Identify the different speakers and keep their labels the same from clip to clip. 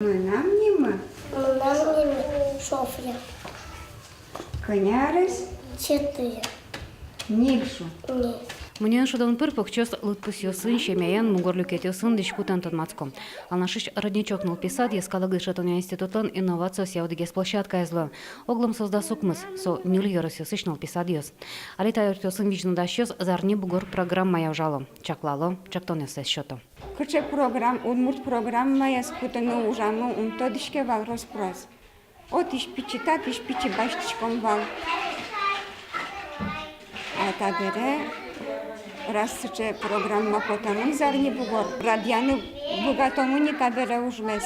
Speaker 1: Мынам
Speaker 2: Софья.
Speaker 1: Кынярыз
Speaker 2: 4.
Speaker 1: Нильшу.
Speaker 2: Нет.
Speaker 3: Мнен шудан пыр похчёс лытпусёсын шемяян мугорлюкетёсын дишкутан тонмацком. Алнашиш родничок нылписад ескалагы шатоня институтын инновацио сяудыгес площадка эзло. Оглом создасукмыз, со нюл йоросёсыш нылписадиос. Алита йортёсын вичнудашёс зарни бугор программа явжало. Чаклало, чактонёсес счёто.
Speaker 1: Кыче удмурт программа яскутыны ужамы унтодишке вал роспрос. От ишпичитат ишпичи баштичком вал. А табере рассыче программа потамын зарни бугор. Радианы бугатомыни табере ужмес.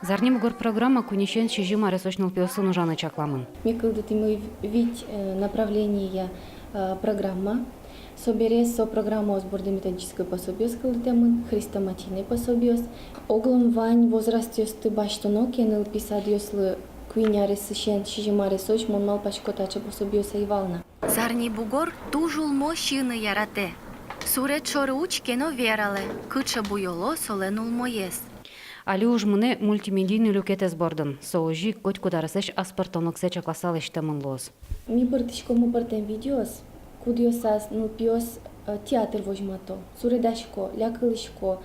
Speaker 3: Зарни бугор программа кунищен чижима ресочнул пиосын ужаны чакламын.
Speaker 4: Микылдыты мы вид направления программа. Соберес со программа сборда методической пособия скылдытемын, хрестоматийный пособиос. Оглом вань возраст ёсты баштоно кеныл писад ёслы куиняры сышен чижима ресоч монмал пачкотача пособиоса ивална.
Speaker 5: Зарни бугор тужул мощины ярате. Сурет чоруч кено верале, кыча буйоло соленул моес.
Speaker 3: Али уж мне мультимедийный люкетес бордын. Соожи коть кударасеш аспартонлыксе чакласалеш темын лоз.
Speaker 4: Ми бъртишко му бъртен видеос, кудиосас ну пиос театр возьмато. Суредашко, лякалишко,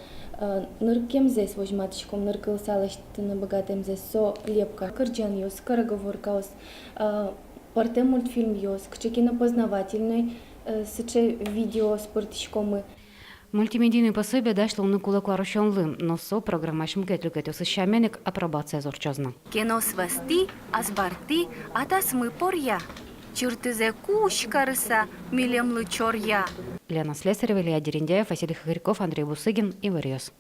Speaker 4: ныркемзес возьматишком, ныркалсалешты на богатемзес со лепка. Кырджан ёс, скороговоркаос, бъртен мультфильм ёс, кче кинопознавательный, сыче видео с бъртишкомы.
Speaker 3: Мультимедийный пособие дашло на кулакларощонлым, но со программашым кетлюкетёсы шаменек апробация зорчозна.
Speaker 5: Кено свасти, азбарти, атас мы порья. Чертызе куш карыса, милемлы чорья.
Speaker 3: Лена Слесарева, Илья Дерендяев, Василий Хохряков, Андрей Бусыгин и Варьёс.